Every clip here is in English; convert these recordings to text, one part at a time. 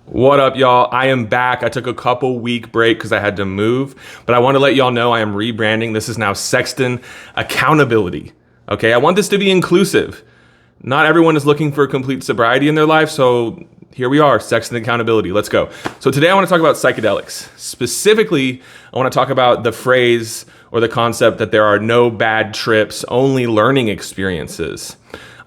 What up, y'all? I am back. I took a couple week break because I had to move, but I want to let y'all know I am rebranding. This is now Sexton Accountability. Okay, I want this to be inclusive. Not everyone is looking for complete sobriety in their life, so here we are, Sexton Accountability. Let's go. So today I want to talk about psychedelics. Specifically, I want to talk about the phrase or the concept that there are no bad trips, only learning experiences.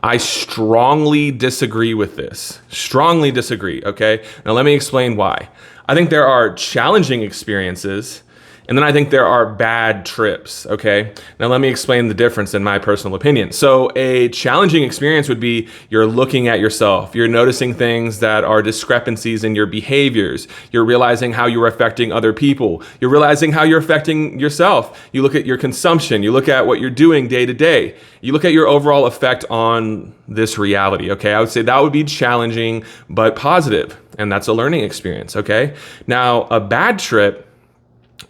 I strongly disagree with this. Strongly disagree, okay? Now let me explain why. I think there are challenging experiences, and then I think there are bad trips, okay? Now let me explain the difference in my personal opinion. So a challenging experience would be you're looking at yourself, you're noticing things that are discrepancies in your behaviors, you're realizing how you're affecting other people, you're realizing how you're affecting yourself. You look at your consumption, you look at what you're doing day to day, you look at your overall effect on this reality, okay? I would say that would be challenging, but positive, and that's a learning experience, okay? Now, a bad trip,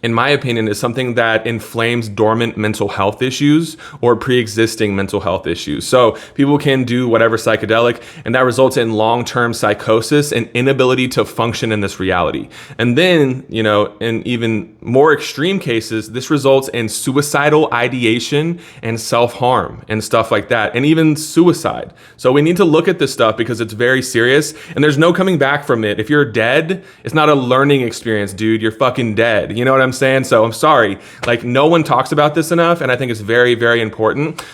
in my opinion, is something that inflames dormant mental health issues or pre-existing mental health issues. So people can do whatever psychedelic, and that results in long-term psychosis and inability to function in this reality. And then, in even more extreme cases, this results in suicidal ideation and self-harm and stuff like that, and even suicide. So we need to look at this stuff because it's very serious, and there's no coming back from it. If you're dead, it's not a learning experience, dude. You're fucking dead. You know what I'm saying? So I'm sorry, like no one talks about this enough, and I think it's very, very important.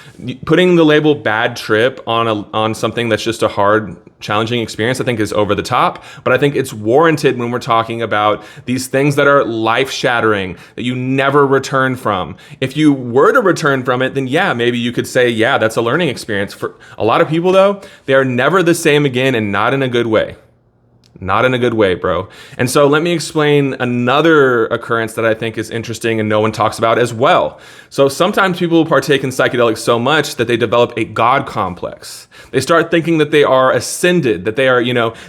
Putting the label bad trip on something that's just a hard, challenging experience, I think is over the top, but I think it's warranted when we're talking about these things that are life-shattering, that you never return from. If you were to return from it, then yeah, maybe you could say, yeah, that's a learning experience. For a lot of people though, they are never the same again, and not in a good way. Not in a good way, bro. And so let me explain another occurrence that I think is interesting and no one talks about as well. So sometimes people partake in psychedelics so much that they develop a God complex. They start thinking that they are ascended, that they are,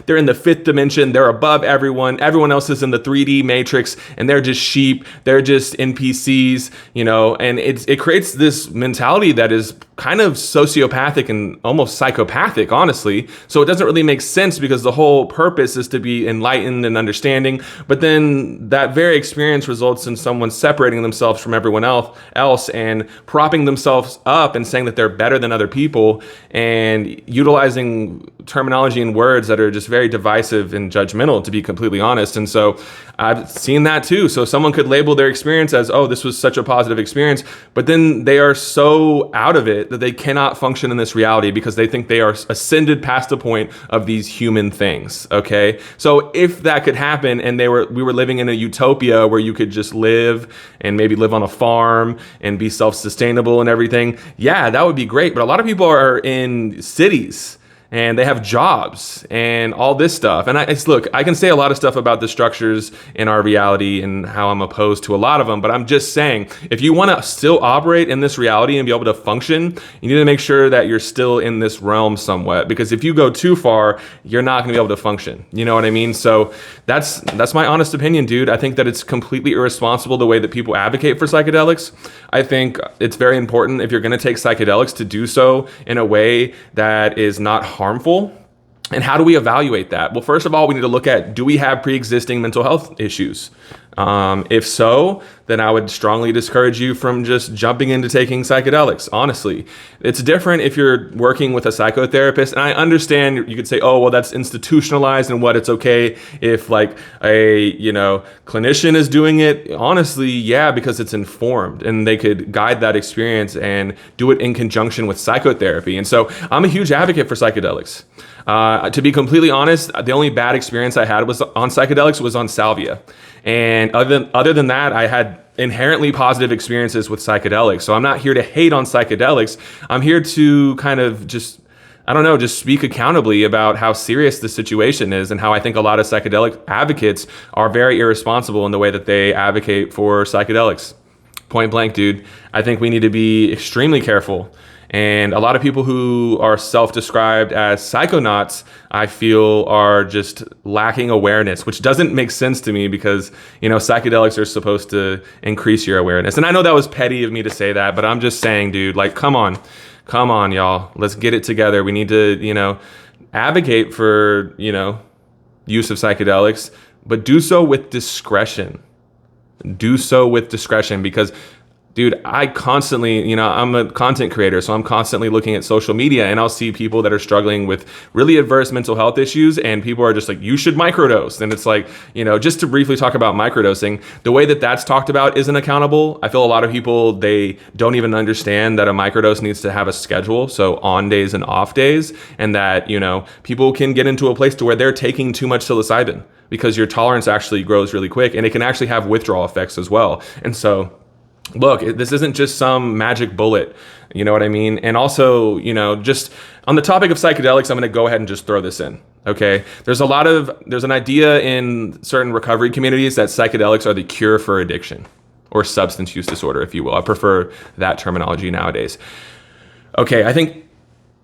they're in the fifth dimension, they're above everyone. Everyone else is in the 3D matrix, and they're just sheep, they're just NPCs, and it creates this mentality that is kind of sociopathic and almost psychopathic, honestly. So it doesn't really make sense because the whole purpose is to be enlightened and understanding. But then that very experience results in someone separating themselves from everyone else and propping themselves up and saying that they're better than other people and utilizing terminology and words that are just very divisive and judgmental, to be completely honest. And so I've seen that too. So someone could label their experience as, oh, this was such a positive experience, but then they are so out of it that they cannot function in this reality because they think they are ascended past the point of these human things, okay? So if that could happen and we were living in a utopia where you could just live and maybe live on a farm and be self-sustainable and everything, yeah, that would be great. But a lot of people are in cities and they have jobs and all this stuff. And look, I can say a lot of stuff about the structures in our reality and how I'm opposed to a lot of them, but I'm just saying, if you want to still operate in this reality and be able to function, you need to make sure that you're still in this realm somewhat, because if you go too far, you're not going to be able to function. You know what I mean? So that's my honest opinion, dude. I think that it's completely irresponsible the way that people advocate for psychedelics. I think it's very important, if you're going to take psychedelics, to do so in a way that is not harmful. And how do we evaluate that? Well, first of all, we need to look at, do we have pre-existing mental health issues? If so, then I would strongly discourage you from just jumping into taking psychedelics, honestly. It's different if you're working with a psychotherapist, and I understand you could say, oh, well, that's institutionalized and what, it's okay if like a, clinician is doing it. Honestly, yeah, because it's informed and they could guide that experience and do it in conjunction with psychotherapy. And so I'm a huge advocate for psychedelics. To be completely honest, the only bad experience I had was on psychedelics was on salvia. And other than that, I had inherently positive experiences with psychedelics. So I'm not here to hate on psychedelics. I'm here to kind of just speak accountably about how serious the situation is and how I think a lot of psychedelic advocates are very irresponsible in the way that they advocate for psychedelics. Point blank, dude. I think we need to be extremely careful. And a lot of people who are self-described as psychonauts, I feel, are just lacking awareness, which doesn't make sense to me because, psychedelics are supposed to increase your awareness. And I know that was petty of me to say that, but I'm just saying, dude, like, come on, y'all. Let's get it together. We need to, advocate for, use of psychedelics, but do so with discretion. Do so with discretion, because dude, I constantly, I'm a content creator, so I'm constantly looking at social media, and I'll see people that are struggling with really adverse mental health issues, and people are just like, you should microdose. And it's like, just to briefly talk about microdosing, the way that that's talked about isn't accountable. I feel a lot of people, they don't even understand that a microdose needs to have a schedule, so on days and off days, and that, people can get into a place to where they're taking too much psilocybin because your tolerance actually grows really quick, and it can actually have withdrawal effects as well. And so, look, this isn't just some magic bullet, you know what I mean? And also, just on the topic of psychedelics, I'm going to go ahead and just throw this in, okay? There's an idea in certain recovery communities that psychedelics are the cure for addiction or substance use disorder, if you will. I prefer that terminology nowadays. Okay, I think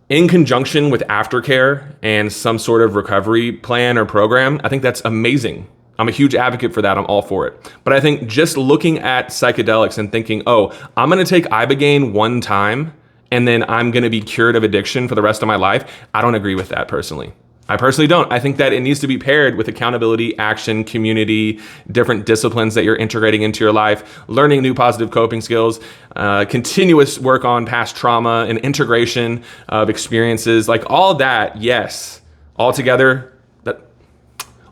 in conjunction with aftercare and some sort of recovery plan or program, I think that's amazing. I'm a huge advocate for that. I'm all for it. But I think just looking at psychedelics and thinking, oh, I'm going to take Ibogaine one time and then I'm going to be cured of addiction for the rest of my life, I don't agree with that personally. I personally don't. I think that it needs to be paired with accountability, action, community, different disciplines that you're integrating into your life, learning new positive coping skills, continuous work on past trauma and integration of experiences, like all that, yes, all together, that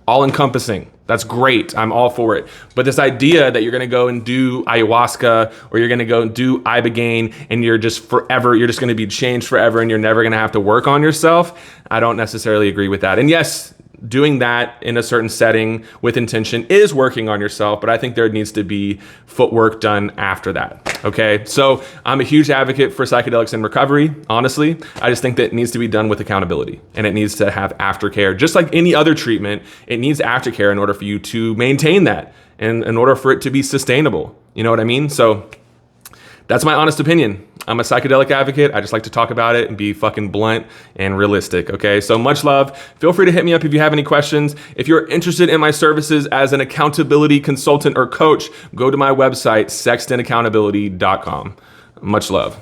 all encompassing. That's great. I'm all for it. But this idea that you're going to go and do ayahuasca or you're going to go and do Ibogaine and you're just going to be changed forever and you're never going to have to work on yourself, I don't necessarily agree with that. And yes, doing that in a certain setting with intention is working on yourself, but I think there needs to be footwork done after that. Okay. So I'm a huge advocate for psychedelics in recovery. Honestly, I just think that it needs to be done with accountability and it needs to have aftercare. Just like any other treatment, it needs aftercare in order for you to maintain that and in order for it to be sustainable. You know what I mean? So that's my honest opinion. I'm a psychedelic advocate. I just like to talk about it and be fucking blunt and realistic, okay? So much love. Feel free to hit me up if you have any questions. If you're interested in my services as an accountability consultant or coach, go to my website, sextonaccountability.com. Much love.